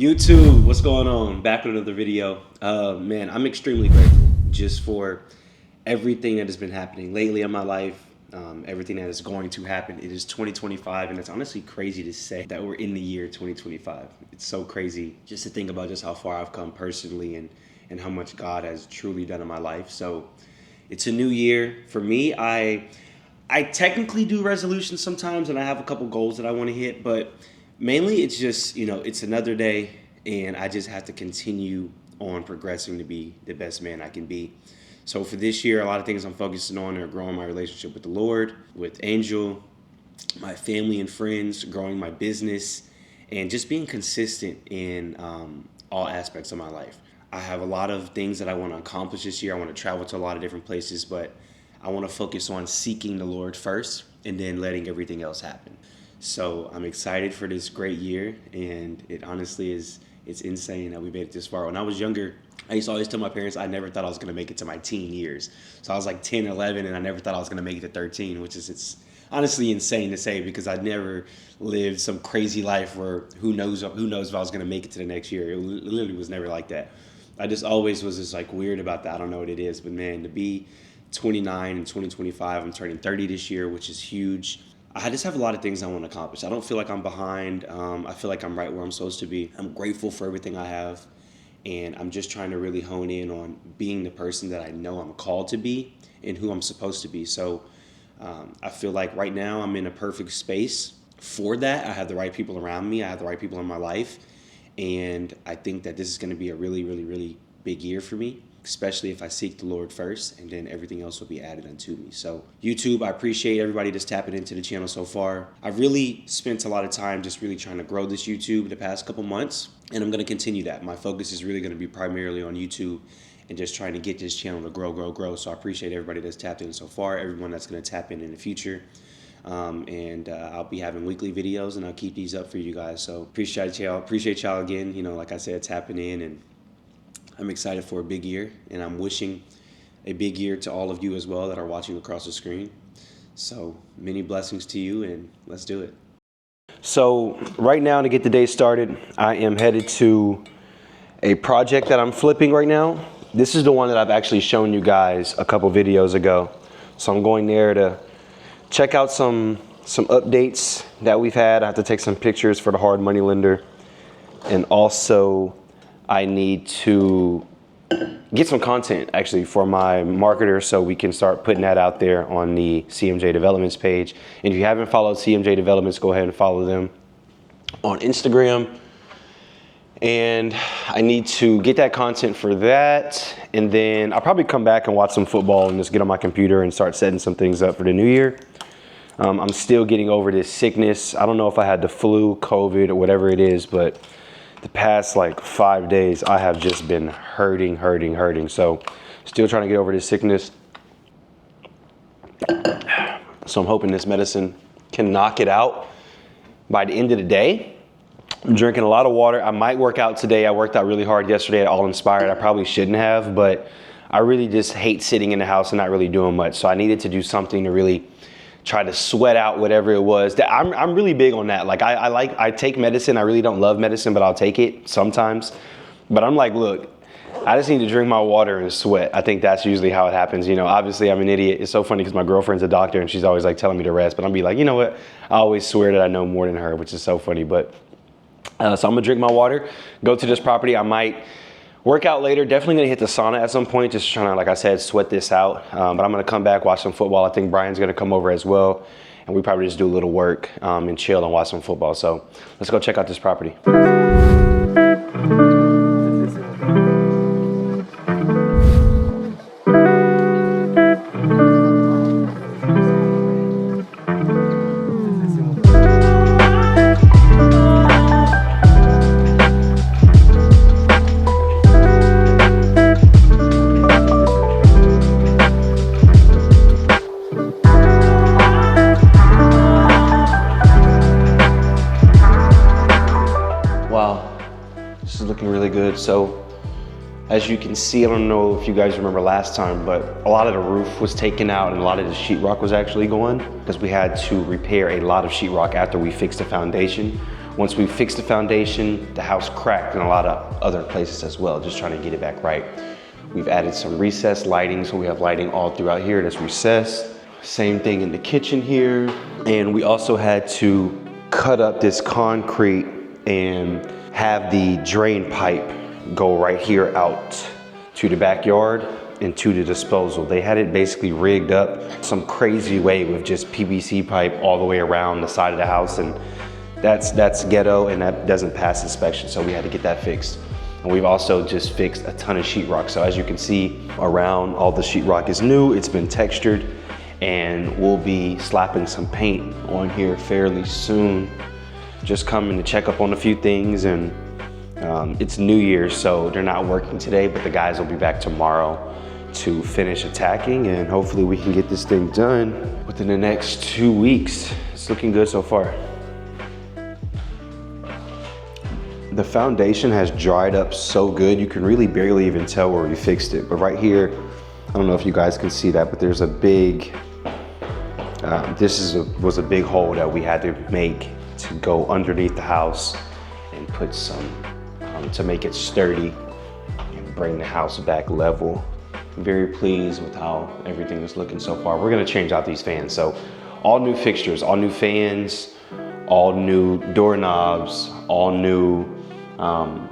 YouTube, what's going on? Back with another video. Man, I'm extremely grateful just for everything that has been happening lately in my life, everything that is going to happen. It is 2025, and it's honestly crazy to say that we're in the year 2025. It's so crazy just to think about just how far I've come personally and how much God has truly done in my life. So it's a new year. For me, I technically do resolutions sometimes, and I have a couple goals that I want to hit, but mainly it's just, it's another day, and I just have to continue on progressing to be the best man I can be. So for this year, a lot of things I'm focusing on are growing my relationship with the Lord, with Angel, my family and friends, growing my business, and just being consistent in all aspects of my life. I have a lot of things that I want to accomplish this year. I want to travel to a lot of different places, but I want to focus on seeking the Lord first and then letting everything else happen. So I'm excited for this great year, and it honestly it's insane that we made it this far. When I was younger, I used to always tell my parents I never thought I was going to make it to my teen years. So I was like 10, 11, and I never thought I was going to make it to 13, which is it's honestly insane to say because I never lived some crazy life where who knows if I was going to make it to the next year. It literally was never like that. I just always was just like weird about that. I don't know what it is, but man, to be 29 in 2025, I'm turning 30 this year, which is huge. I just have a lot of things I want to accomplish. I don't feel like I'm behind. I feel like I'm right where I'm supposed to be. I'm grateful for everything I have, and I'm just trying to really hone in on being the person that I know I'm called to be and who I'm supposed to be. So I feel like right now I'm in a perfect space for that. I have the right people around me. I have the right people in my life, and I think that this is going to be a really, really, really big year for me, especially if I seek the Lord first, and then everything else will be added unto me. So YouTube, I appreciate everybody that's tapping into the channel so far. I've really spent a lot of time just really trying to grow this YouTube the past couple months, and I'm going to continue that. My focus is really going to be primarily on YouTube and just trying to get this channel to grow. So I appreciate everybody that's tapped in so far, everyone that's going to tap in the future. and I'll be having weekly videos, and I'll keep these up for you guys. So appreciate y'all again. You know, like I said, it's happening, and I'm excited for a big year, and I'm wishing a big year to all of you as well that are watching across the screen. So many blessings to you, and let's do it. So right now, to get the day started, I am headed to a project that I'm flipping right now. This is the one that I've actually shown you guys a couple videos ago. So I'm going there to check out some updates that we've had. I have to take some pictures for the hard money lender. And also I need to get some content actually for my marketer so we can start putting that out there on the CMJ Developments page. And if you haven't followed CMJ Developments, go ahead and follow them on Instagram. And I need to get that content for that. And then I'll probably come back and watch some football and just get on my computer and start setting some things up for the new year. I'm still getting over this sickness. I don't know if I had the flu, COVID, or whatever it is, but the past like 5 days, I have just been hurting. So still trying to get over this sickness. So I'm hoping this medicine can knock it out by the end of the day. I'm drinking a lot of water. I might work out today. I worked out really hard yesterday at All Inspired. I probably shouldn't have, but I really just hate sitting in the house and not really doing much. So I needed to do something to really try to sweat out whatever it was. I'm really big on that. Like I take medicine. I really don't love medicine, but I'll take it sometimes. But I'm like, look, I just need to drink my water and sweat. I think that's usually how it happens. You know, obviously I'm an idiot. It's so funny because my girlfriend's a doctor and she's always like telling me to rest, but I'll be like, you know what? I always swear that I know more than her, which is so funny. But so I'm gonna drink my water, go to this property. I might work out later. Definitely gonna hit the sauna at some point, just trying to, like I said, sweat this out. But I'm gonna come back, watch some football. I think Brian's gonna come over as well. And we probably just do a little work and chill and watch some football. So let's go check out this property. Really good. So as you can see, I don't know if you guys remember last time, but a lot of the roof was taken out and a lot of the sheetrock was actually going because we had to repair a lot of sheetrock after we fixed the foundation. Once we fixed the foundation, the house cracked in a lot of other places as well, just trying to get it back right. We've added some recessed lighting, so we have lighting all throughout here that's recessed. Same thing in the kitchen here. And we also had to cut up this concrete and have the drain pipe go right here out to the backyard and to the disposal. They had it basically rigged up some crazy way with just PVC pipe all the way around the side of the house, and that's ghetto and that doesn't pass inspection, so we had to get that fixed. And we've also just fixed a ton of sheetrock. So as you can see around, all the sheetrock is new, it's been textured, and we'll be slapping some paint on here fairly soon. Just coming to check up on a few things, and it's New Year's, so they're not working today, but the guys will be back tomorrow to finish attacking, and hopefully we can get this thing done within the next 2 weeks. It's looking good so far. The foundation has dried up so good, you can really barely even tell where we fixed it. But right here, I don't know if you guys can see that, but there's a big, was a big hole that we had to make to go underneath the house and put some, to make it sturdy and bring the house back level. I'm very pleased with how everything is looking so far. We're gonna change out these fans. So all new fixtures, all new fans, all new doorknobs, all new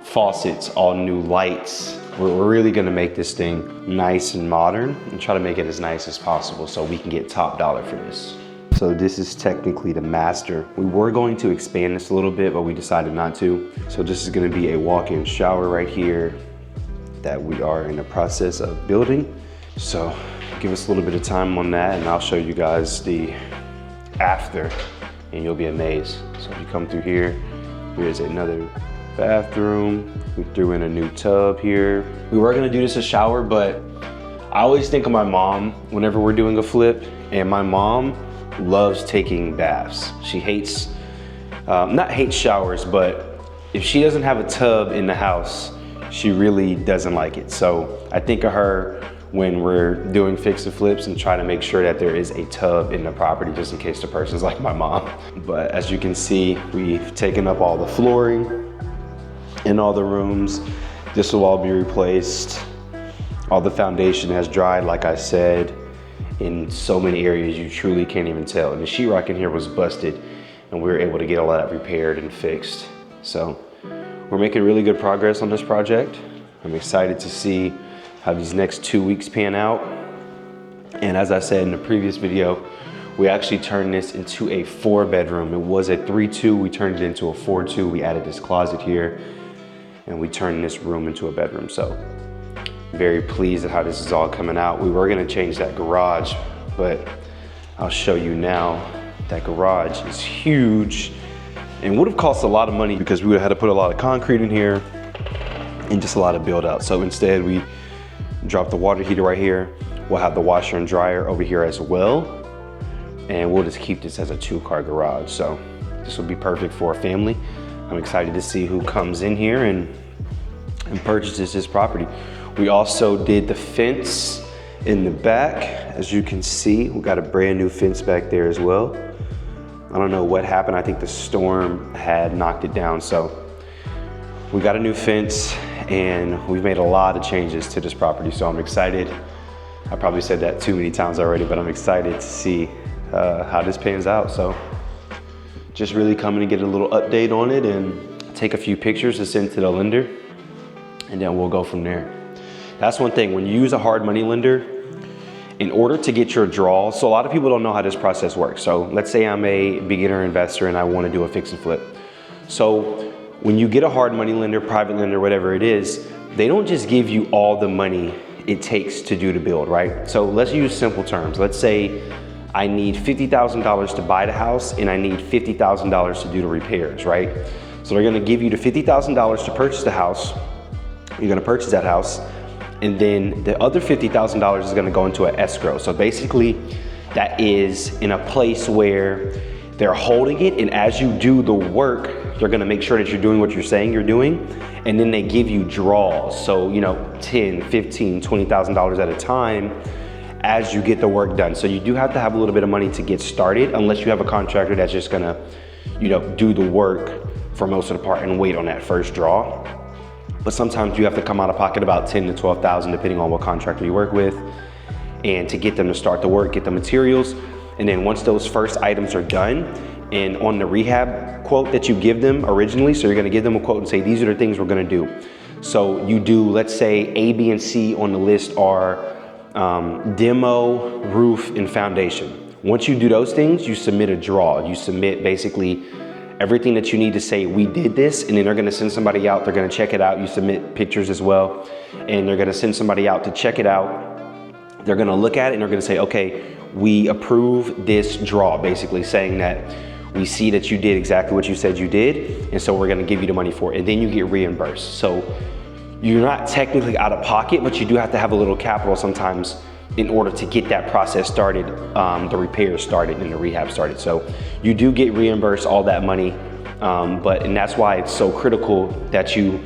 faucets, all new lights. We're really gonna make this thing nice and modern and try to make it as nice as possible so we can get top dollar for this. So this is technically the master. We were going to expand this a little bit, but we decided not to. So this is gonna be a walk-in shower right here that we are in the process of building. So give us a little bit of time on that and I'll show you guys the after and you'll be amazed. So if you come through here, here's another bathroom. We threw in a new tub here. We were gonna do this a shower, but I always think of my mom whenever we're doing a flip, and my mom loves taking baths. She hates, not hates showers, but if she doesn't have a tub in the house, she really doesn't like it. So I think of her when we're doing fix and flips and try to make sure that there is a tub in the property just in case the person's like my mom. But as you can see, we've taken up all the flooring in all the rooms. This will all be replaced. All the foundation has dried, like I said. In so many areas you truly can't even tell. And the sheetrock in here was busted and we were able to get all that repaired and fixed. So we're making really good progress on this project. I'm excited to see how these next 2 weeks pan out. And as I said in the previous video, we actually turned this into a 4-bedroom. It was a 3-2, we turned it into a 4-2. We added this closet here and we turned this room into a bedroom. So very pleased at how this is all coming out. We were gonna change that garage, but I'll show you now. That garage is huge and would have cost a lot of money because we would have had to put a lot of concrete in here and just a lot of build out. So instead we dropped the water heater right here. We'll have the washer and dryer over here as well. And we'll just keep this as a 2-car garage. So this will be perfect for a family. I'm excited to see who comes in here and purchases this property. We also did the fence in the back. As you can see, we got a brand new fence back there as well. I don't know what happened. I think the storm had knocked it down. So we got a new fence and we've made a lot of changes to this property. So I'm excited. I probably said that too many times already, but I'm excited to see how this pans out. So just really coming to get a little update on it and take a few pictures to send to the lender, and then we'll go from there. That's one thing, when you use a hard money lender, in order to get your draws, so a lot of people don't know how this process works. So let's say I'm a beginner investor and I want to do a fix and flip. So when you get a hard money lender, private lender, whatever it is, they don't just give you all the money it takes to do the build, right? So let's use simple terms. Let's say I need $50,000 to buy the house and I need $50,000 to do the repairs, right? So they're gonna give you the $50,000 to purchase the house. You're gonna purchase that house, and then the other $50,000 is gonna go into an escrow. So basically, that is in a place where they're holding it, and as you do the work, they're gonna make sure that you're doing what you're saying you're doing, and then they give you draws. So, you know, $10, $15, $20,000 at a time as you get the work done. So you do have to have a little bit of money to get started, unless you have a contractor that's just gonna, you know, do the work for most of the part and wait on that first draw. But sometimes you have to come out of pocket about $10,000 to $12,000 depending on what contractor you work with, and to get them to start the work, get the materials. And then once those first items are done, and on the rehab quote that you give them originally, so you're gonna give them a quote and say, these are the things we're gonna do. So you do, let's say A, B, and C on the list are demo, roof, and foundation. Once you do those things, you submit a draw. You submit basically everything that you need to say, we did this, and then they're gonna send somebody out, they're gonna check it out. You submit pictures as well, and they're gonna send somebody out to check it out. They're gonna look at it and they're gonna say, okay, we approve this draw, basically saying that we see that you did exactly what you said you did, and so we're gonna give you the money for it, and then you get reimbursed. So you're not technically out of pocket, but you do have to have a little capital sometimes in order to get that process started, the repairs started and the rehab started. So you do get reimbursed all that money, and that's why it's so critical that you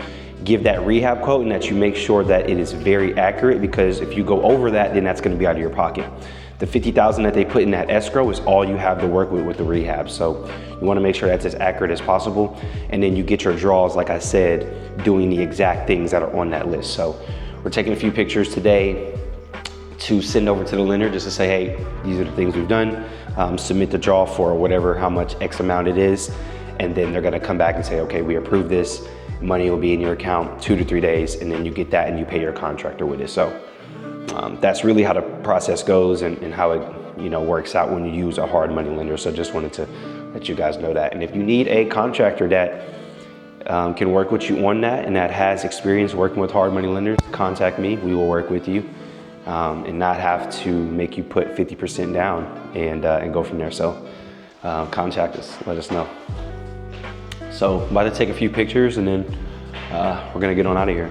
give that rehab quote and that you make sure that it is very accurate, because if you go over that, then that's gonna be out of your pocket. The $50,000 that they put in that escrow is all you have to work with the rehab. So you wanna make sure that's as accurate as possible. And then you get your draws, like I said, doing the exact things that are on that list. So we're taking a few pictures today to send over to the lender just to say, hey, these are the things we've done. Submit the draw for whatever, how much X amount it is. And then they're gonna come back and say, okay, we approve this. Money will be in your account 2 to 3 days, and then you get that and you pay your contractor with it. So that's really how the process goes and how it, you know, works out when you use a hard money lender. So just wanted to let you guys know that. And if you need a contractor that can work with you on that and that has experience working with hard money lenders, contact me. We will work with you and not have to make you put 50% down and go from there. So contact us, let us know. So I'm about to take a few pictures and then we're gonna get on out of here.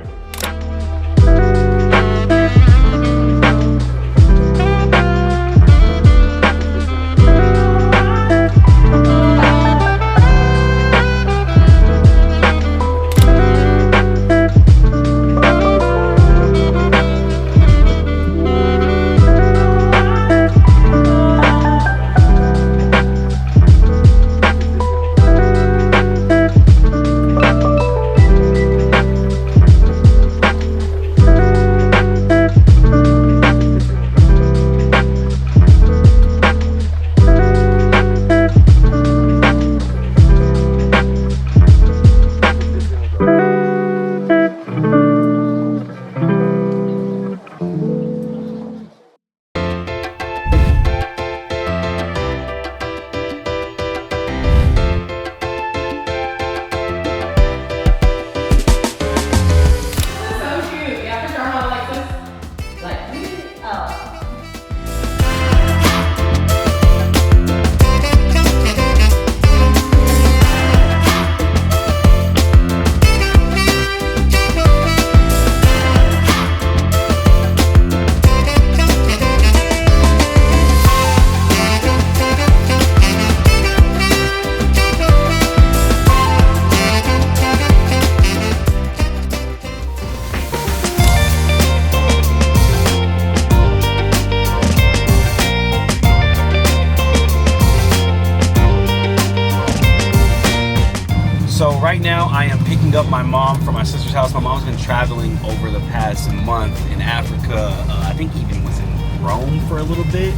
right now I am picking up my mom from my sister's house. My mom's been traveling over the past month in Africa. I think even was in Rome for a little bit.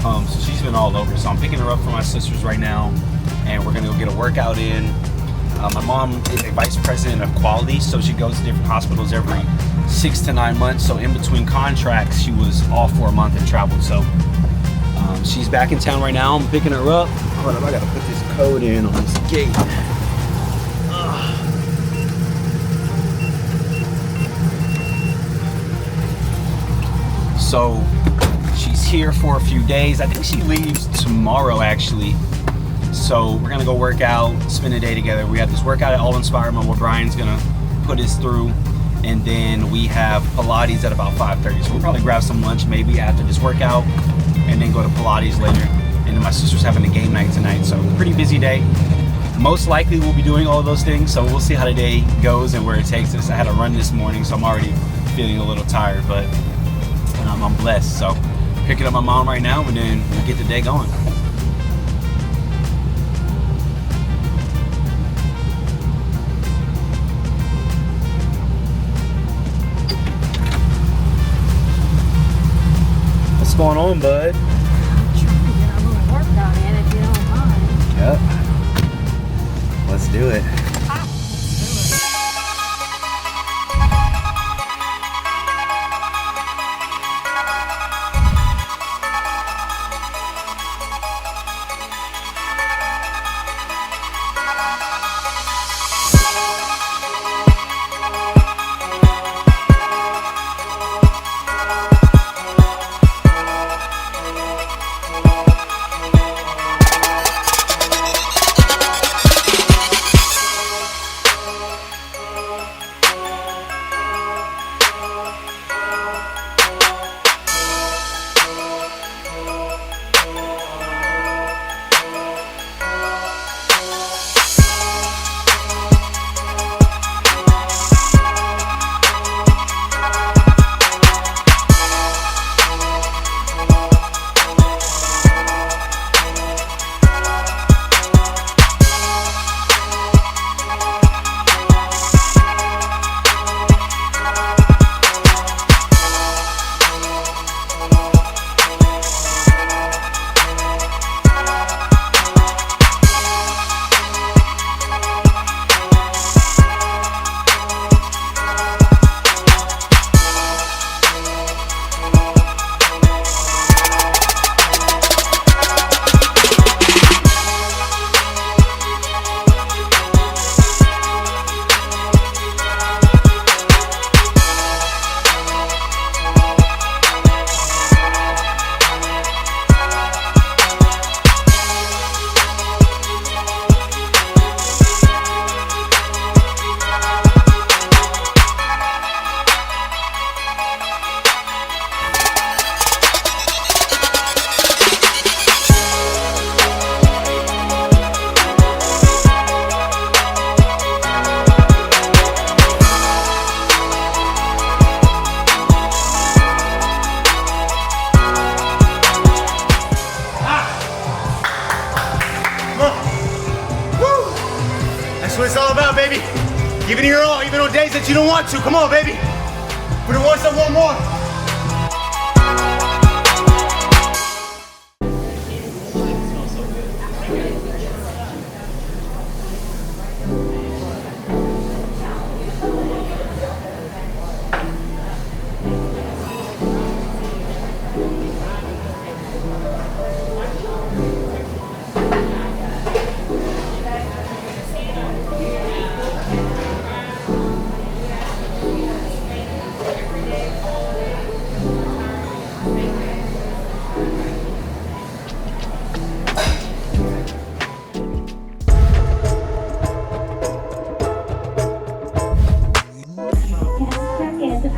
So she's been all over. So I'm picking her up from my sister's right now, and we're gonna go get a workout in. My mom is a vice president of quality, so she goes to different hospitals every 6 to 9 months. So in between contracts, she was off for a month and traveled. So she's back in town right now. I'm picking her up. Hold up, I gotta put this code in on this gate. So she's here for a few days. I think she leaves tomorrow actually. So we're gonna go work out, spend a day together. We have this workout at All Inspire where Brian's gonna put us through, and then we have Pilates at about 5:30. So we'll probably grab some lunch maybe after this workout, and then go to Pilates later. And then my sister's having a game night tonight, so pretty busy day. Most likely we'll be doing all of those things, so we'll see how the day goes and where it takes us. I had a run this morning, so I'm already feeling a little tired, but I'm blessed. So picking up my mom right now, and then we'll get the day going. What's going on, bud? I'm trying to get a little workout in if you don't mind. Yep. Let's do it. That's what it's all about, baby. Giving it your all, even on days that you don't want to. Come on, baby. Put it one step, one more.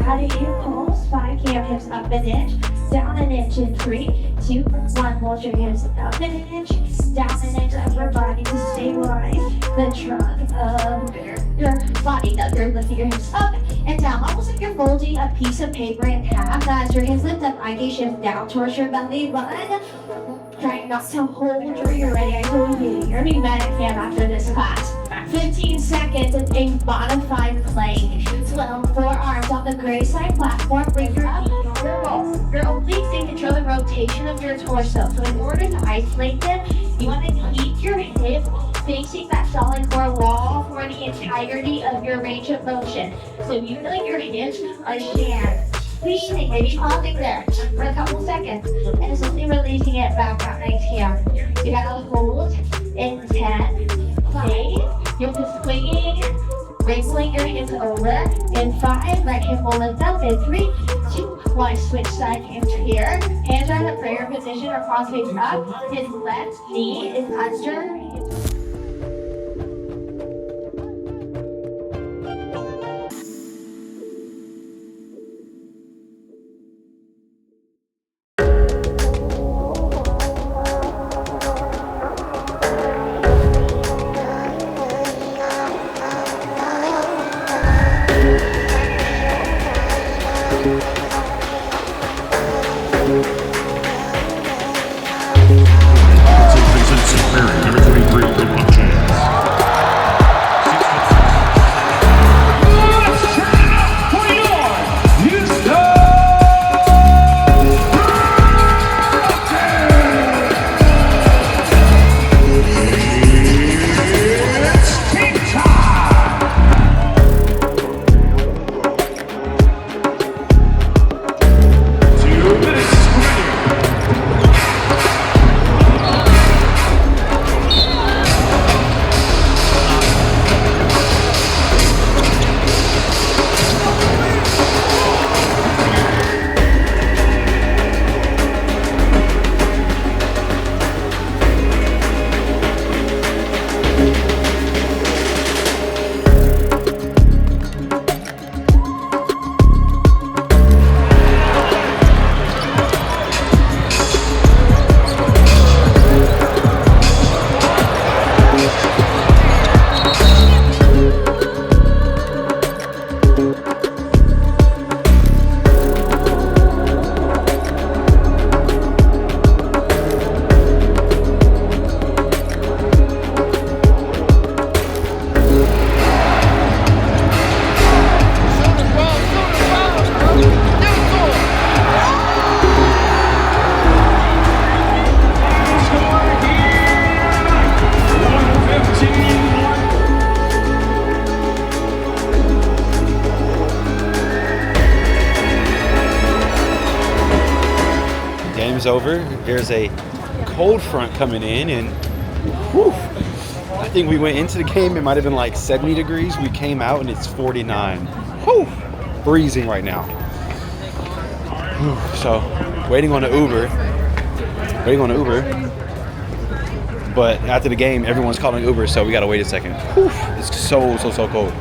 Out of your pulse, 5, keep your hips up an inch, down an inch in 3, 2, 1, hold your hips up an inch, down an inch, upper body to stabilize the trunk of your body. Now you're lifting your hips up and down, almost like you're folding a piece of paper in half. As your hips lift up, I can shift down towards your belly button. Trying not to hold where you're ready. I told you, you're gonna be better after this class. 15 seconds of a modified plank. Swell forearms on the gray side platform. Bring your knees to your bones. Your obliques they control the rotation of your torso. So in order to isolate them, you want to keep your hip facing that solid core wall for the entirety of your range of motion. So you feel like your hips are jammed. Squeezing, maybe pausing there for a couple seconds, and slowly releasing it back out nice here. You gotta hold in 10, 8, you'll be swinging, wrinkling your hips over. In 5, right hip will lift up. In 3, 2, 1, switch side hands here. Hands are in the prayer position or cross face up. His left knee is under. Over. There's a cold front coming in, and whew, I think we went into the game, it might have been like 70 degrees. We came out and it's 49. Whew, freezing right now. Whew, so waiting on the Uber. But after the game, everyone's calling Uber, so we gotta wait a second. Whew, it's so cold.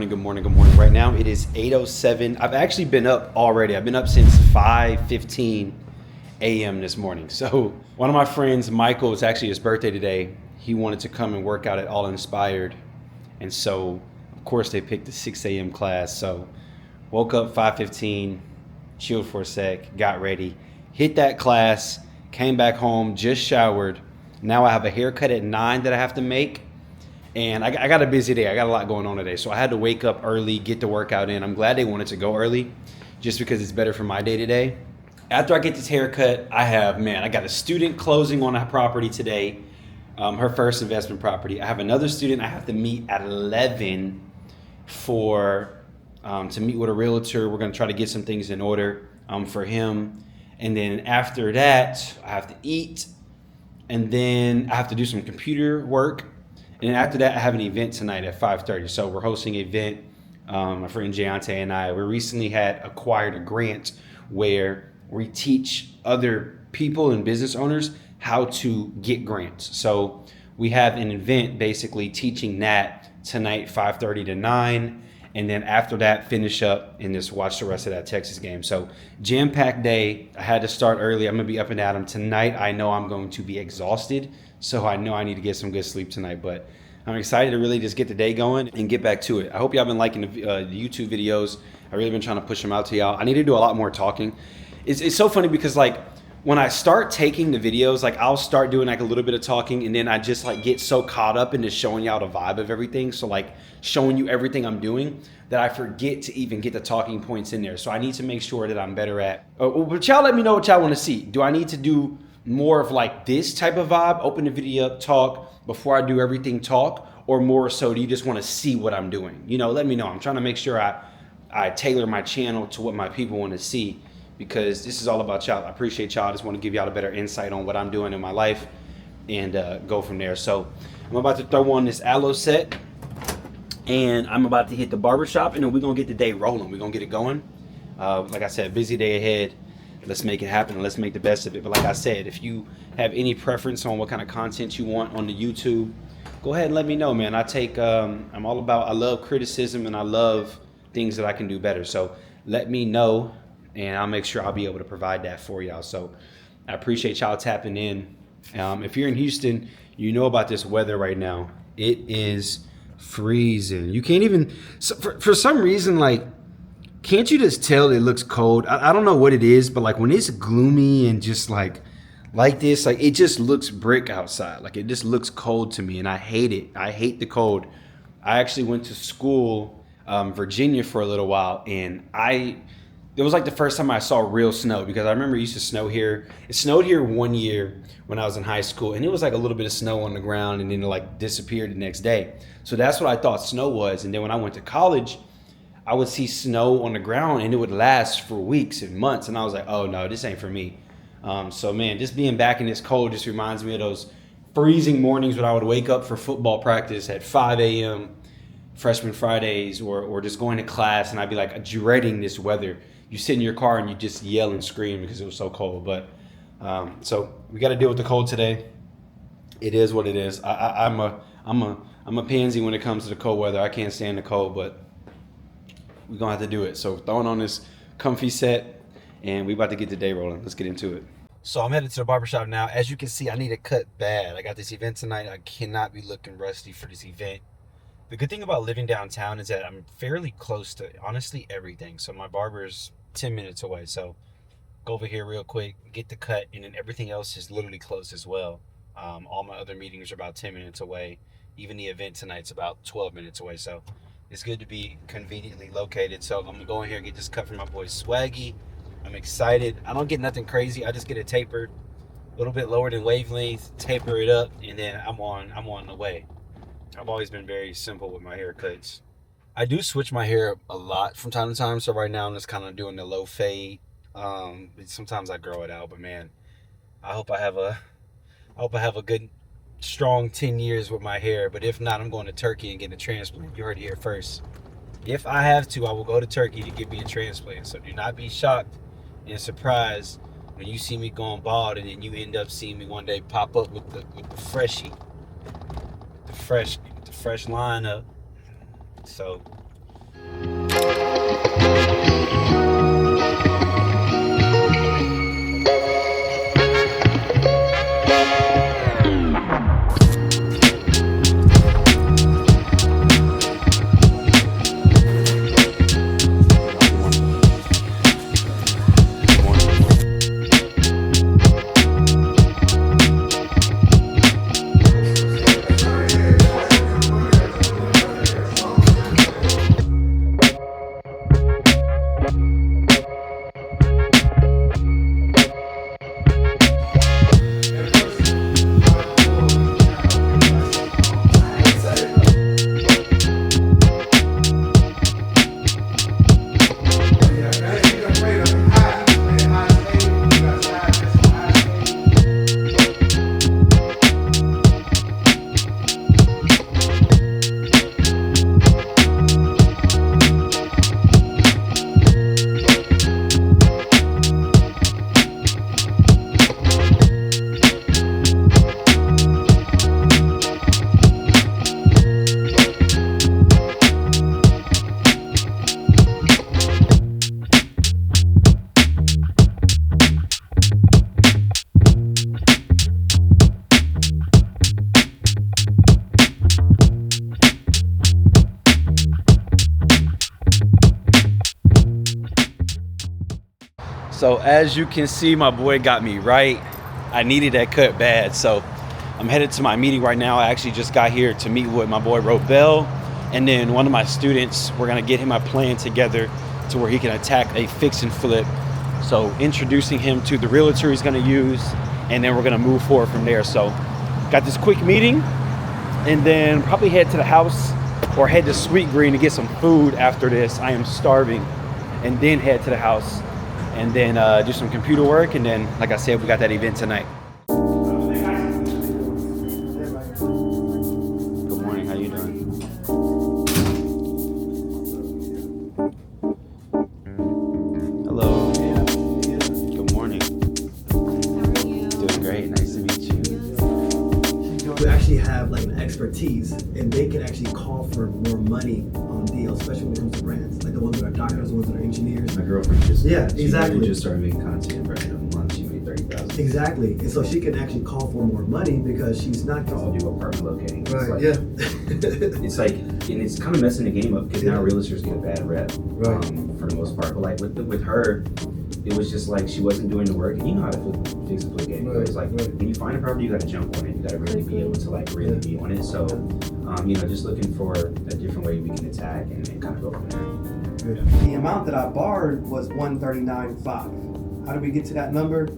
Good morning. Right now it is 8:07. I've actually been up already. I've been up since 5:15 a.m. this morning. So one of my friends, Michael, it's actually his birthday today. He wanted to come and work out at All Inspired. And so, of course, they picked the 6 a.m. class. So woke up 5:15, chilled for a sec, got ready, hit that class, came back home, just showered. Now I have a haircut at 9 that I have to make. And I got a busy day. I got a lot going on today. So I had to wake up early, get the workout in. I'm glad they wanted to go early just because it's better for my day today. After I get this haircut, I got a student closing on a property today, her first investment property. I have another student I have to meet at 11 to meet with a realtor. We're going to try to get some things in order for him. And then after that, I have to eat. And then I have to do some computer work. And then after that, I have an event tonight at 5:30. So we're hosting an event. My friend Jayante and I, we recently had acquired a grant where we teach other people and business owners how to get grants. So we have an event basically teaching that tonight, 5:30 to 9. And then after that, finish up and just watch the rest of that Texas game. So jam-packed day. I had to start early. I'm going to be up and at 'em tonight. I know I'm going to be exhausted, so I know I need to get some good sleep tonight. But I'm excited to really just get the day going and get back to it. I hope y'all been liking the YouTube videos. I've really been trying to push them out to y'all. I need to do a lot more talking. It's so funny because like when I start taking the videos, like I'll start doing like a little bit of talking, and then I just like get so caught up into showing y'all the vibe of everything. So like showing you everything I'm doing that I forget to even get the talking points in there. So I need to make sure that I'm better at, but y'all let me know what y'all want to see. Do I need to do more of like this type of vibe, open the video up, talk before I do everything, talk, or more so do you just want to see what I'm doing? You know, let me know. I'm trying to make sure I tailor my channel to what my people want to see, because this is all about y'all. I appreciate y'all. I just want to give y'all a better insight on what I'm doing in my life and go from there. So I'm about to throw on this aloe set, and I'm about to hit the barbershop, and then we're going to get the day rolling. We're going to get it going. Like I said, busy day ahead. Let's make it happen. Let's make the best of it. But like I said, if you have any preference on what kind of content you want on the YouTube, go ahead and let me know, man. I take, I'm all about, I love criticism and I love things that I can do better. So let me know, and I'll make sure I'll be able to provide that for y'all. So I appreciate y'all tapping in. If you're in Houston, you know about this weather right now. It is freezing. You can't even, for some reason, like, can't you just tell it looks cold? I don't know what it is, but like when it's gloomy and just like this, like it just looks brick outside. Like it just looks cold to me, and I hate it. I hate the cold. I actually went to school, Virginia, for a little while, and it was like the first time I saw real snow, because I remember it used to snow here. It snowed here one year when I was in high school, and it was like a little bit of snow on the ground, and then it like disappeared the next day. So that's what I thought snow was. And then when I went to college, I would see snow on the ground, and it would last for weeks and months. And I was like, oh no, this ain't for me. So man, just being back in this cold just reminds me of those freezing mornings when I would wake up for football practice at 5 a.m. freshman Fridays, or just going to class, and I'd be like dreading this weather. You sit in your car and you just yell and scream because it was so cold. But so we got to deal with the cold today. It is what it is. I'm a pansy when it comes to the cold weather. I can't stand the cold, but we're gonna have to do it. So throwing on this comfy set, and we about to get the day rolling. Let's get into it. So I'm headed to the barbershop now. As you can see, I need a cut bad. I got this event tonight. I cannot be looking rusty for this event. The good thing about living downtown is that I'm fairly close to honestly everything. So my barber's 10 minutes away. So go over here real quick, get the cut, and then everything else is literally close as well. All my other meetings are about 10 minutes away. Even the event tonight's about 12 minutes away. So it's good to be conveniently located. So I'm gonna go in here and get this cut from my boy Swaggy. I'm excited. I don't get nothing crazy. I just get it tapered a little bit lower than wavelength, taper it up, and then I'm on the way. I've always been very simple with my haircuts. I do switch my hair a lot from time to time. So right now I'm just kind of doing the low fade. Sometimes I grow it out, but man, I hope I have a good strong 10 years with my hair. But if not, I'm going to Turkey and getting a transplant. You heard it here first. If I have to, I will go to Turkey to get me a transplant. So do not be shocked and surprised when you see me going bald, and then you end up seeing me one day pop up with the freshie, the fresh lineup. So So as you can see, my boy got me right. I needed that cut bad. So I'm headed to my meeting right now. I actually just got here to meet with my boy Robel, and then one of my students. We're gonna get him a plan together to where he can attack a fix and flip. So introducing him to the realtor he's gonna use, and then we're gonna move forward from there. So got this quick meeting, and then probably head to the house or head to Sweet Green to get some food after this. I am starving. And then head to the house and then do some computer work. And then, like I said, we got that event tonight. Good morning, how you doing? Hello. Good morning. How are you? Doing great, nice to meet you. You actually have like an expertise, and they can actually call for more money on deals, especially when it comes to brands, like the ones that are doctors, the ones that are engineers. My girlfriend just exactly. She just started making content right in a month. She made $30,000. Exactly, and so she can actually call for more money because she's not I'll do apartment locating. It's right. like, Yeah. it's like, and it's kind of messing the game up because now realtors get a bad rep, Right. For the most part. But like with her, it was just like she wasn't doing the work, and you know how to fix a flip game. Right, It's like right. when you find a property, you got to jump on it. You got to really be able to like really be on it. So, just looking for a different way we can attack and kind of go from there. The amount that I borrowed was $139,500. How did we get to that number?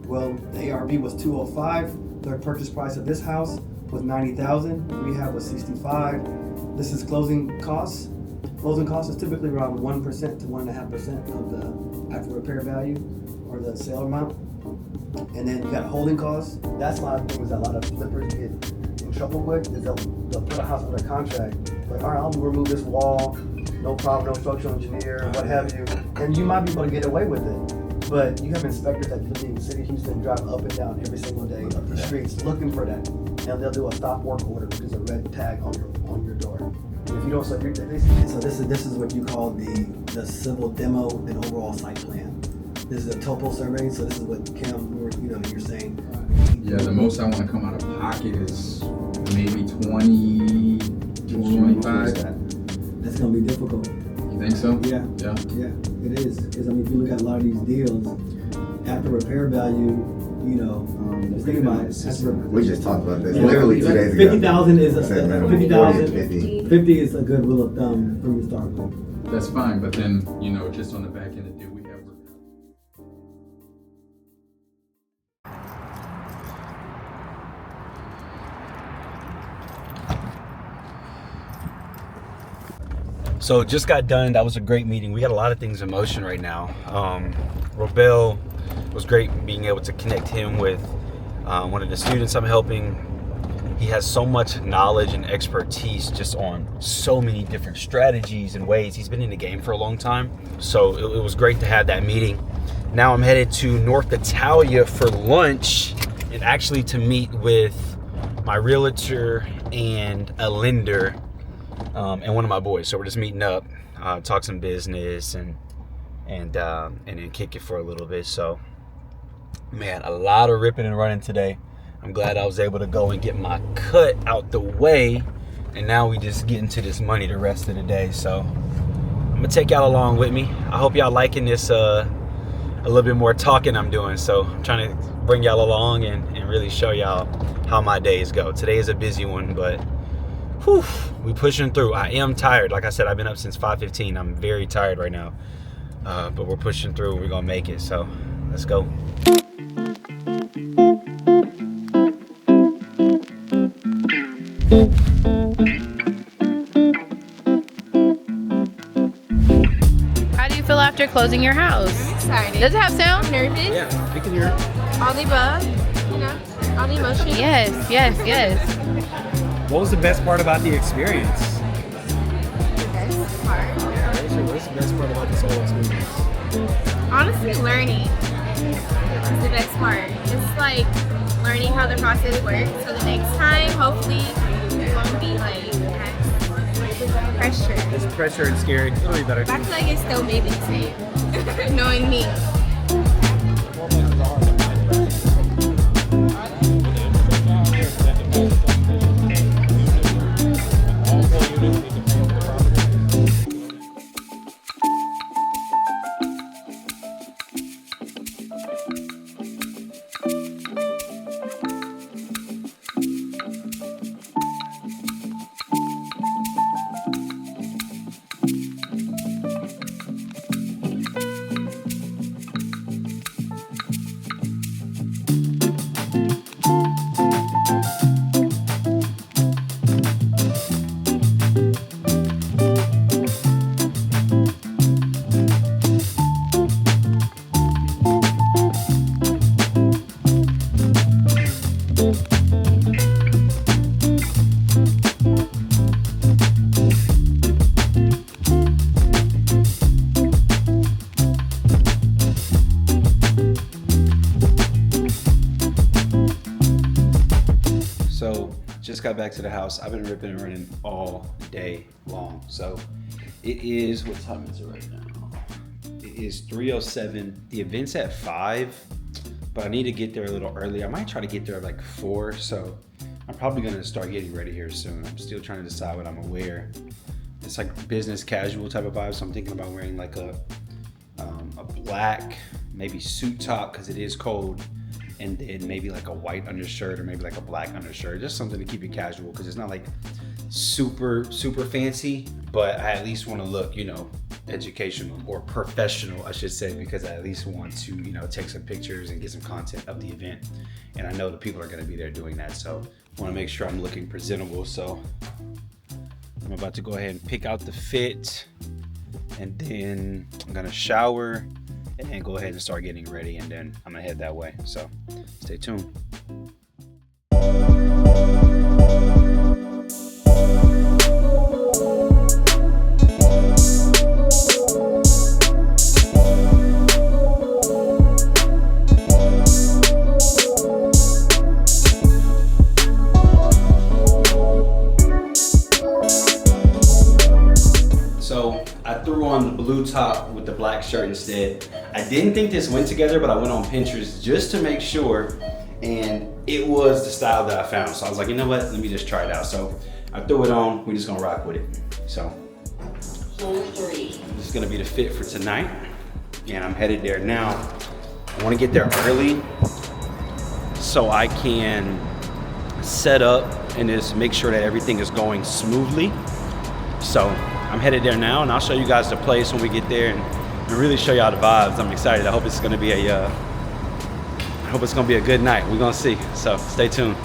Well, the ARV was $205,000. The purchase price of this house was $90,000. Rehab was $65,000. This is closing costs. Closing costs is typically around 1% to 1.5% of the actual repair value or the sale amount. And then you got holding costs. That's a lot of things that a lot of flippers get in trouble with, is they'll put a house under contract. Like, all right, I'll remove this wall, no problem, no structural engineer, what have you. And you might be able to get away with it. But you have inspectors that live in the city of Houston drive up and down every single day up the streets looking for that. And they'll do a stop work order, which is a red tag on your door. And if you don't, so this is what you call the civil demo and overall site plan. This is a topo survey, so this is what Kim, you're saying. Yeah, the most I want to come out of pocket is maybe 20, 25. That's gonna be difficult. You think so? Yeah. Yeah. Yeah, it is. Because I mean, if you look at a lot of these deals, after repair value, just think about it. We just talked about this Yeah, literally 2 days ago. 50,000 is Said minimum 50,000. 40 and 50. 50 is a good rule of thumb from the start with. That's fine, but then, just on the back end of the deal, we have work. So just got done. That was a great meeting. We got a lot of things in motion right now. Robel was great being able to connect him with one of the students I'm helping. He has so much knowledge and expertise just on so many different strategies and ways. He's been in the game for a long time. So it was great to have that meeting. Now I'm headed to North Italia for lunch and actually to meet with my realtor and a lender and one of my boys. So we're just meeting up, talk some business and then kick it for a little bit. So man, a lot of ripping and running today. I'm glad I was able to go and get my cut out the way, and now we just get into this money the rest of the day. So I'm gonna take y'all along with me. I hope y'all liking this a little bit more talking I'm doing. So I'm trying to bring y'all along and really show y'all how my days go. Today is a busy one, but whew, we pushing through. I am tired. Like I said, I've been up since 5:15. I'm very tired right now, but we're pushing through. We're gonna make it. So let's go. How do you feel after closing your house? Excited. Does it have sound? Nervous. Yeah, we can hear it. All the above. All the emotion. Yes, yes, yes. What was the best part about the experience? The best part. What's the best part about this whole experience? Honestly, learning is the best part. It's like learning how the process works. So the next time, hopefully, it won't be like as pressure. It's pressure and scary. It'll be better. But I feel like it's still baby safe, knowing me. got back to the house. I've been ripping and running all day long. So it is, what time is it right now? It is 3:07. The event's at 5, but I need to get there a little early. I might try to get there at like 4, so I'm probably gonna start getting ready here soon. I'm still trying to decide what I'm gonna wear. It's like business casual type of vibe, so I'm thinking about wearing like a black, maybe suit top because it is cold, and then maybe like a white undershirt or maybe like a black undershirt, just something to keep it casual because it's not like super fancy, but I at least want to look, you know, educational or professional, I should say, because I at least want to, you know, take some pictures and get some content of the event, and I know the people are going to be there doing that, so I want to make sure I'm looking presentable. So I'm about to go ahead and pick out the fit, and then I'm gonna shower and then go ahead and start getting ready, and then I'm gonna head that way. So stay tuned. So I threw on the blue top with the black shirt instead. I didn't think this went together, but I went on Pinterest just to make sure, and it was the style that I found. So I was like, you know what, let me just try it out. So I threw it on, we're just gonna rock with it. So this is gonna be the fit for tonight, and I'm headed there now. I wanna get there early so I can set up and just make sure that everything is going smoothly. So I'm headed there now, and I'll show you guys the place when we get there and really show y'all the vibes. I'm excited. I hope it's gonna be a good night. We're gonna see. So stay tuned.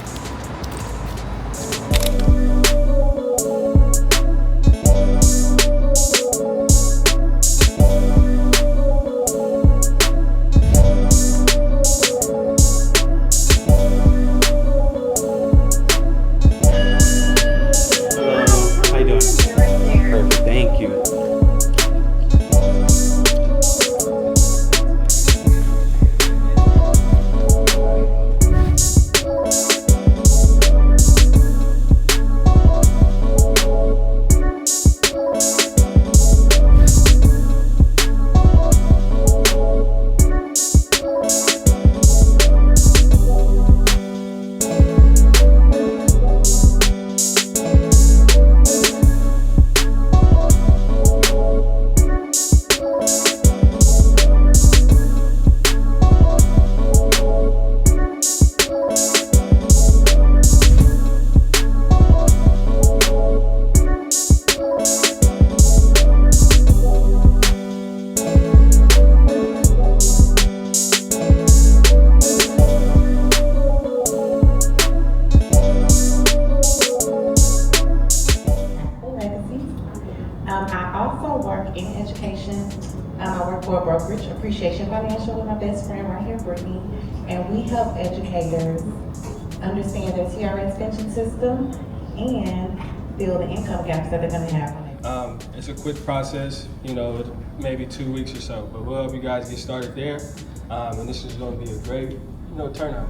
Appreciation Financial with my best friend right here, Brittany, and we help educators understand their TRS pension system and fill the income gaps that they're going to have. It's a quick process, you know, maybe 2 weeks or so, but we'll help you guys get started there, and this is going to be a great, you know, turnout.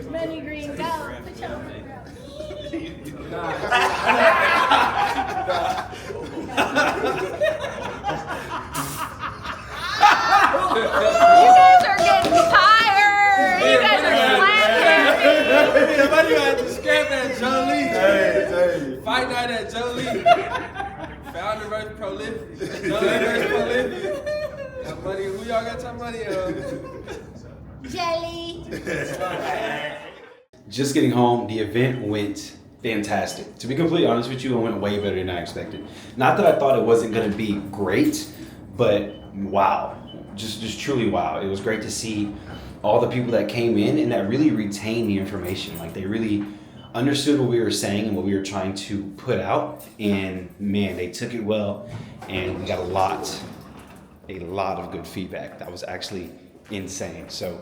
Money green, go. Put your You guys are getting tired. You guys are slacking. Somebody got to scrap at Jolie. Hey. Fight night at Jolie. Founder versus prolific. Jolie versus prolific. That money, who y'all got your money on? Jelly. Just getting home, the event went fantastic. To be completely honest with you, it went way better than I expected. Not that I thought it wasn't gonna be great, but wow, just truly wow. It was great to see all the people that came in and that really retained the information. Like they really understood what we were saying and what we were trying to put out, and man, they took it well, and we got a lot of good feedback. That was actually insane. So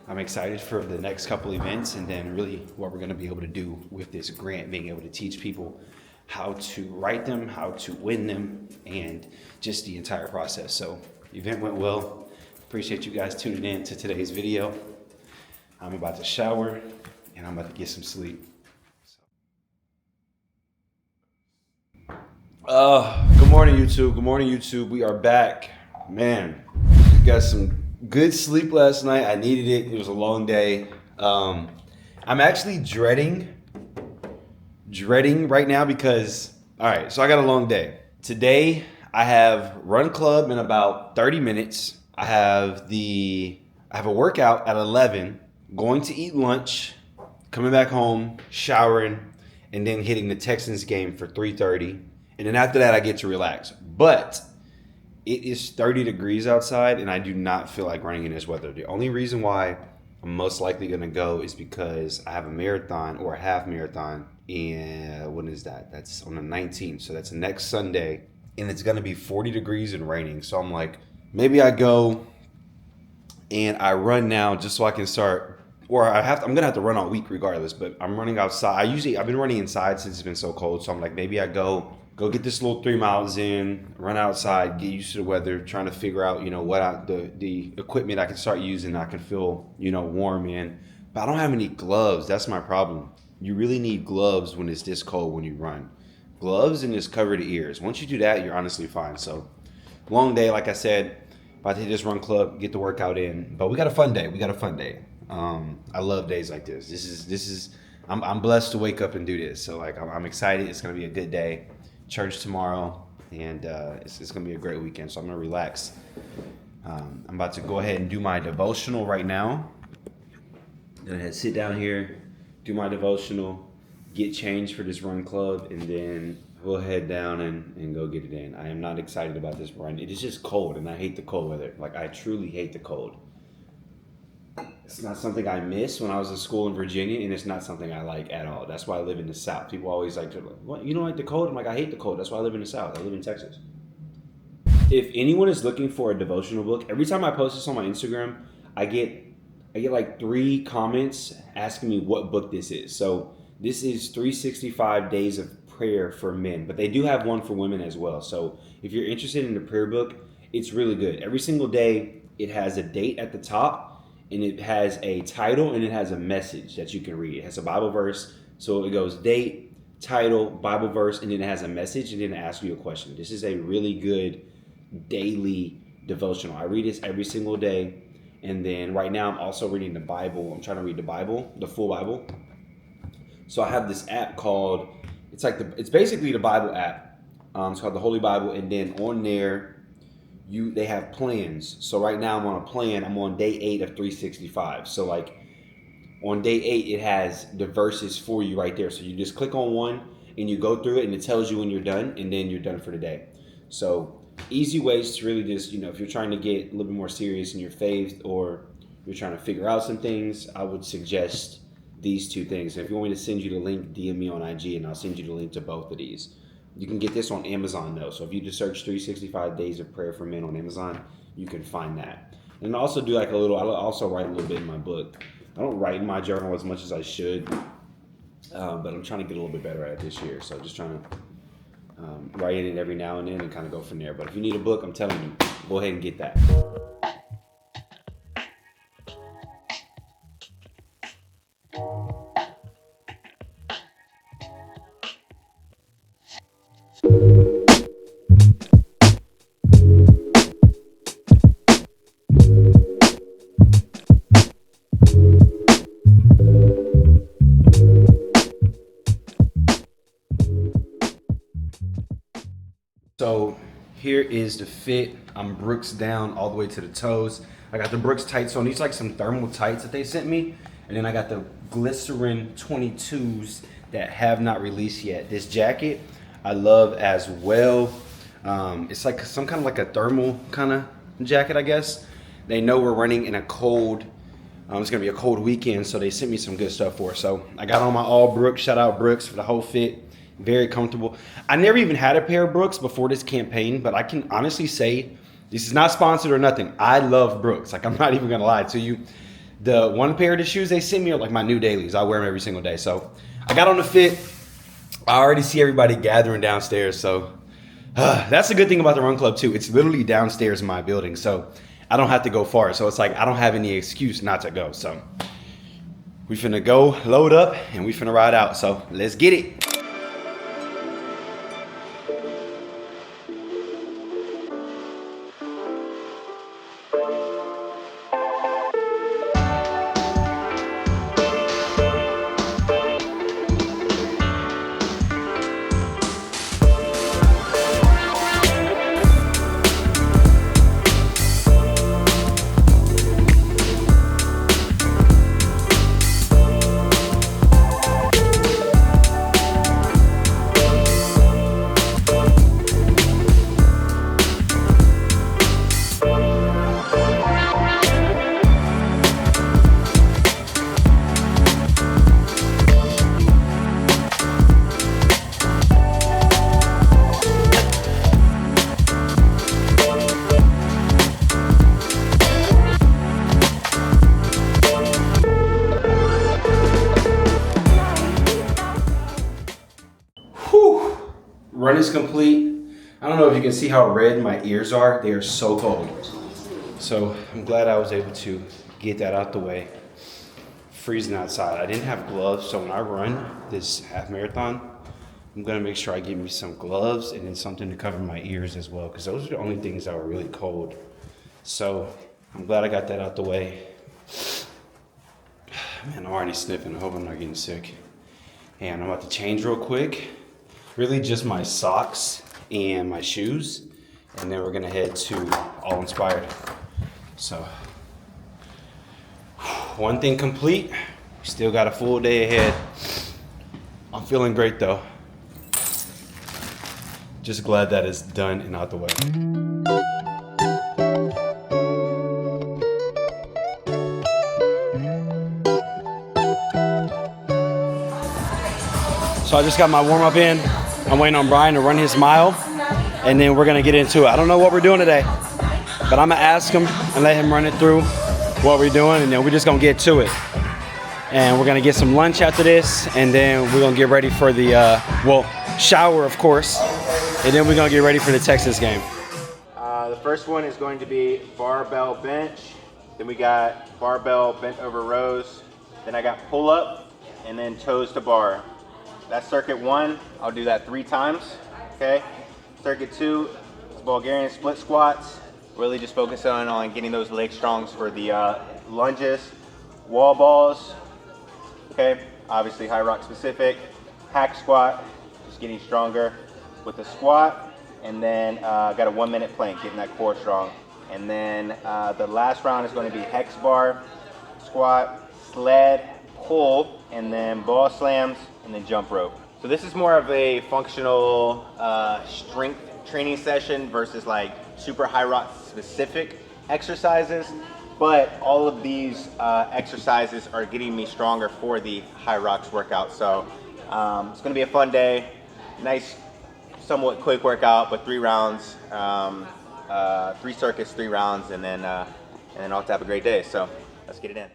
I'm excited for the next couple events and then really what we're going to be able to do with this grant, being able to teach people how to write them, how to win them, and just the entire process. So the event went well. Appreciate you guys tuning in to today's video. I'm about to shower and I'm about to get some sleep. Good morning, YouTube. Good morning, YouTube. We are back. Man, got some good sleep last night. I needed it. It was a long day. I'm actually dreading right now because, all right, so I got a long day. Today, I have run club in about 30 minutes. I have a workout at 11, going to eat lunch, coming back home, showering, and then hitting the Texans game for 3:30. And then after that, I get to relax. But it is 30 degrees outside, and I do not feel like running in this weather. The only reason why I'm most likely going to go is because I have a marathon or a half marathon. And when is that? That's on the 19th. So that's next Sunday. And it's going to be 40 degrees and raining. So I'm like, maybe I go and I run now just so I can start. Or I'm going to have to run all week regardless. But I'm running outside. I've been running inside since it's been so cold. So I'm like, maybe I go get this little 3 miles in, run outside, get used to the weather, trying to figure out, what the equipment I can start using, I can feel, warm in. But I don't have any gloves. That's my problem. You really need gloves when it's this cold when you run. Gloves and just cover the ears. Once you do that, you're honestly fine. So long day, like I said, about to hit this run club, get the workout in. But we got a fun day. I love days like this. This is I'm blessed to wake up and do this. So like I'm excited. It's gonna be a good day. Church tomorrow, and it's gonna be a great weekend, so I'm gonna relax. I'm about to go ahead and do my devotional right now. Gonna sit down here, do my devotional, get changed for this run club, and then we'll head down and go get it in. I am not excited about this run. It is just cold, and I hate the cold weather. Like, I truly hate the cold. It's not something I miss when I was in school in Virginia, and it's not something I like at all. That's why I live in the South. People always like to, what, you don't like the cold? I'm like, I hate the cold. That's why I live in the South. I live in Texas. If anyone is looking for a devotional book, every time I post this on my Instagram, I get like 3 comments asking me what book this is. So this is 365 Days of Prayer for Men, but they do have one for women as well. So if you're interested in the prayer book, it's really good. Every single day, it has a date at the top, and it has a title, and it has a message that you can read. It has a Bible verse. So it goes date, title, Bible verse, and then it has a message, and then it asks you a question. This is a really good daily devotional. I read this every single day. And then right now I'm also reading the Bible. I'm trying to read the Bible, the full Bible. So I have this app called, it's basically the Bible app. It's called the Holy Bible. And then on there, they have plans. So right now I'm on a plan. I'm on day 8 of 365. So like on day 8, it has the verses for you right there. So you just click on one and you go through it, and it tells you when you're done, and then you're done for the day. So easy ways to really just, if you're trying to get a little bit more serious in your faith, or you're trying to figure out some things, I would suggest these 2 things. And if you want me to send you the link, DM me on IG, and I'll send you the link to both of these. You can get this on Amazon though. So if you just search 365 Days of Prayer for Men on Amazon, you can find that. And I also do I also write a little bit in my book. I don't write in my journal as much as I should, but I'm trying to get a little bit better at it this year. So just trying to write in it every now and then and kind of go from there. But if you need a book, I'm telling you, go ahead and get that. So here is the fit. I'm Brooks down all the way to the toes. I got the Brooks tights on. These like some thermal tights that they sent me. And then I got the glycerin 22s that have not released yet. This jacket I love as well. It's like some kind of like a thermal kind of jacket, I guess. They know we're running in a cold, it's gonna be a cold weekend, so they sent me some good stuff for it. So I got on my all Brooks, shout out Brooks for the whole fit. Very comfortable. I never even had a pair of Brooks before this campaign, but I can honestly say, this is not sponsored or nothing, I love Brooks. Like, I'm not even gonna lie to you. The one pair of the shoes they sent me are like my new dailies. I wear them every single day. So I got on the fit. I already see everybody gathering downstairs. So that's the good thing about the run club too. It's literally downstairs in my building. So I don't have to go far. So it's like I don't have any excuse not to go. So we finna go load up and we finna ride out. So let's get it. Run is complete. I don't know if you can see how red my ears are. They are so cold. So I'm glad I was able to get that out the way. Freezing outside. I didn't have gloves, so when I run this half marathon, I'm gonna make sure I get me some gloves and then something to cover my ears as well, because those are the only things that were really cold. So I'm glad I got that out the way. Man, I'm already sniffing. I hope I'm not getting sick. And I'm about to change real quick. Really just my socks and my shoes, and then we're gonna head to All Inspired. So one thing complete. We still got a full day ahead. I'm feeling great though. Just glad that it's done and out the way. So I just got my warm up in. I'm waiting on Brian to run his mile, and then we're gonna get into it. I don't know what we're doing today, but I'm gonna ask him and let him run it through what we're doing, and then we're just gonna get to it. And we're gonna get some lunch after this, and then we're gonna get ready for the, shower of course, and then we're gonna get ready for the Texas game. The first one is going to be barbell bench, then we got barbell bent over rows, then I got pull up, and then toes to bar. That's circuit 1, I'll do that 3 times, okay? Circuit 2 is Bulgarian split squats. Really just focusing on getting those leg strongs for the lunges. Wall balls, okay? Obviously high rock specific. Hack squat, just getting stronger with the squat. And then got a 1-minute plank, getting that core strong. And then the last round is gonna be hex bar, squat, sled, pull, and then ball slams, and then jump rope. So this is more of a functional strength training session versus like super high rock specific exercises, but all of these exercises are getting me stronger for the high rocks workout. So it's gonna be a fun day, nice, somewhat quick workout, but 3 rounds, 3 circuits, 3 rounds, and then I'll have to have a great day. So let's get it in.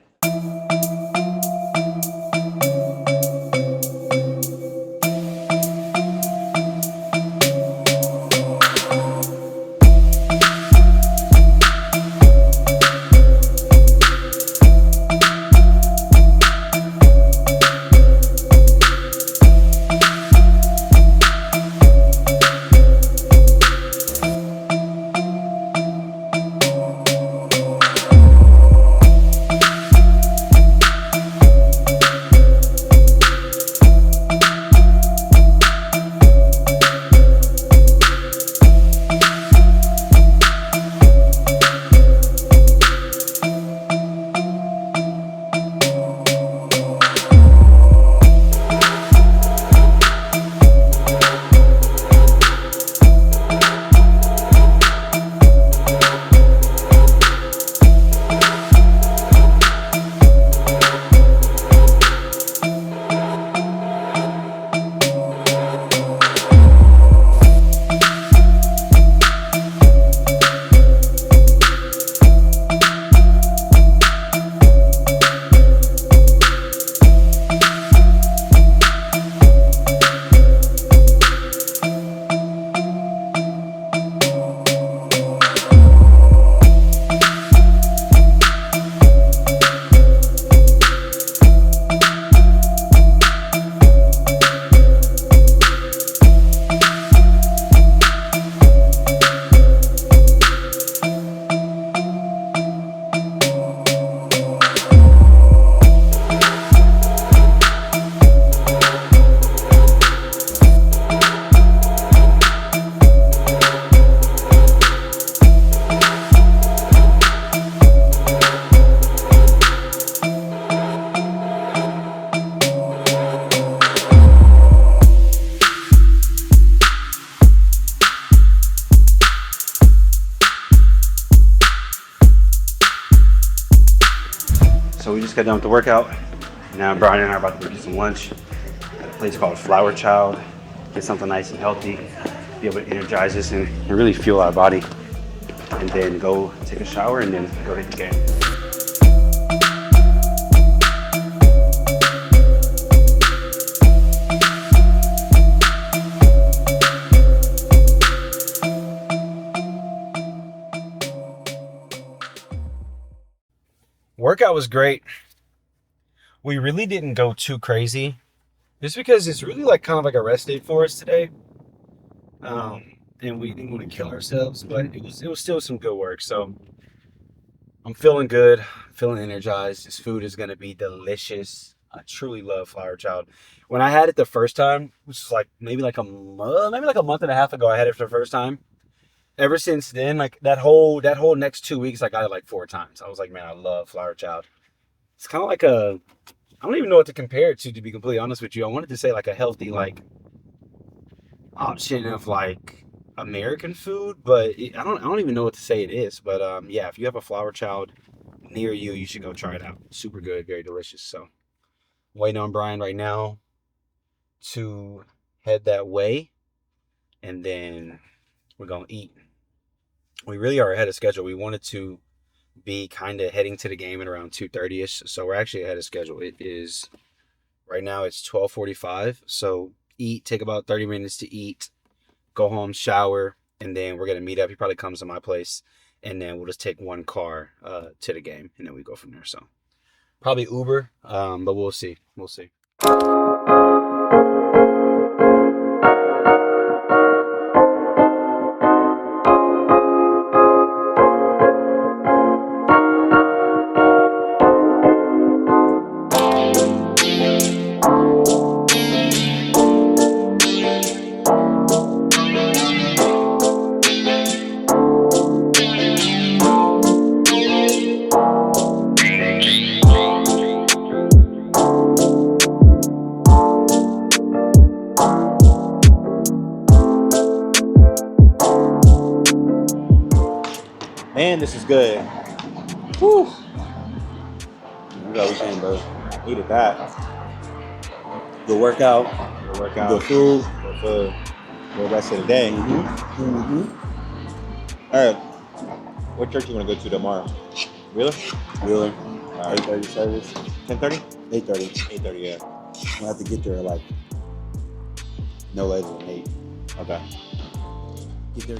So we just got done with the workout. Now Brian and I are about to go get some lunch at a place called Flower Child. Get something nice and healthy, be able to energize us and really fuel our body. And then go take a shower and then go hit the game. Workout was great. We really didn't go too crazy, just because it's really like kind of like a rest day for us today. And we didn't want to kill ourselves, but it was still some good work. So I'm feeling good, feeling energized. This food is gonna be delicious. I truly love Flower Child. When I had it the first time, which was like maybe like a month and a half ago, I had it for the first time. Ever since then, like that whole next 2 weeks, I got it like 4 times. I was like, man, I love Flower Child. It's kind of like I don't even know what to compare it to be completely honest with you. I wanted to say like a healthy like option of like American food, but I don't even know what to say it is. But yeah, if you have a Flower Child near you, you should go try it out. Super good, very delicious. So waiting on Brian right now to head that way, and then we're gonna eat. We really are ahead of schedule. We wanted to be kind of heading to the game at around 2:30ish, so we're actually ahead of schedule. It is right now, it's 12:45. So take about 30 minutes to eat, go home, shower, and then we're gonna meet up. He probably comes to my place, and then we'll just take one car to the game, and then we go from there. So probably Uber, but we'll see. Man, this is good. Whew. What are we saying, bro? Needed that. Good workout. Good food. Good rest of the day. All right. What church you want to go to tomorrow? Wheeler. All right. 8:30 service. 10:30? 8:30. 8:30, yeah. We'll have to get there like no later than 8. Okay. Get there.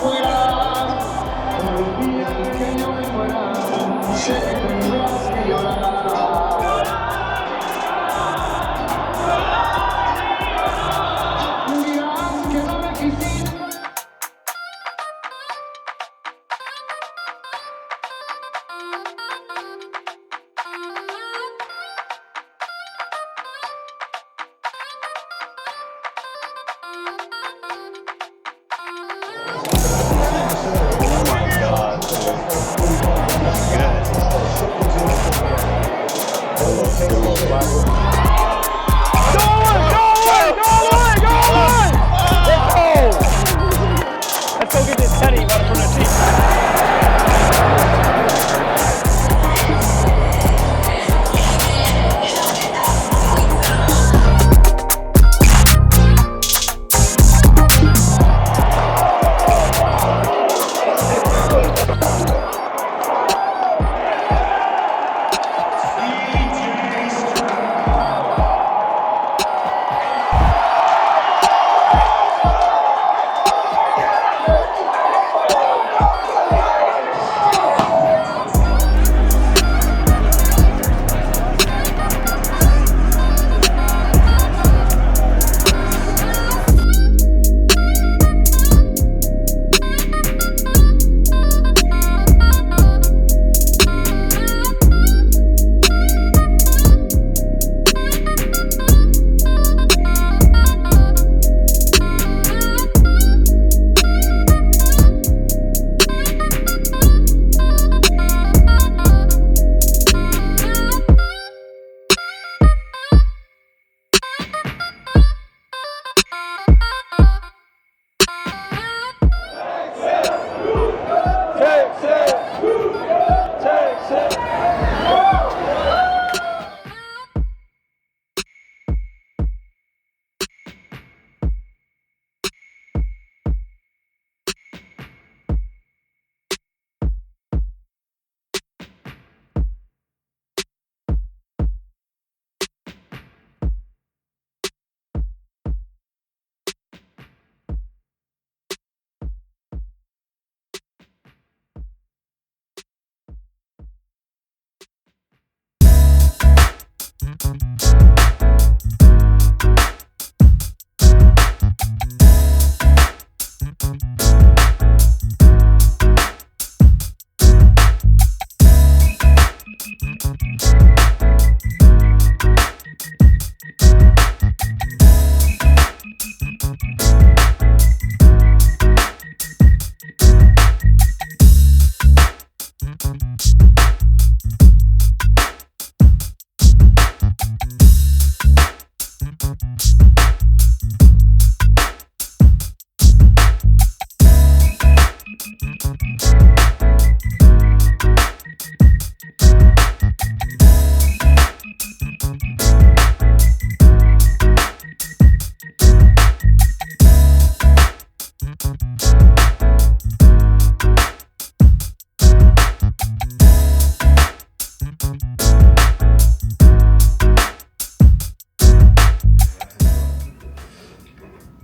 Fuera. Let's go get this Teddy right from the team.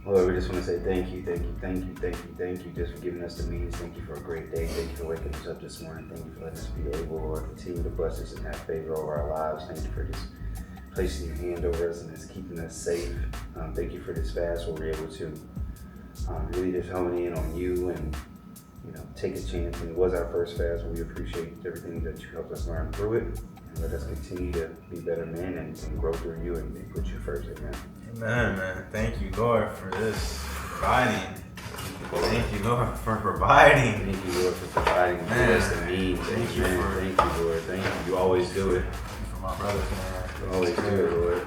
Lord, we just want to say thank you just for giving us the means. Thank you for a great day. Thank you for waking us up this morning. Thank you for letting us be able, Lord, continue to bless us and have favor over our lives. Thank you for just placing your hand over us and just keeping us safe. Thank you for this fast where we're able to really just hone in on you and take a chance. And it was our first fast, and we appreciate everything that you helped us learn through it. And let us continue to be better men and grow through you and put you first. Amen. Amen, man. Thank you, Lord, for this providing. Thank you, Lord, for providing. Thank you, Lord, for providing. Give us the means. Thank you, Lord. Thank you, Lord. Thank you. You always do it. For my brothers, man. You always do it, Lord.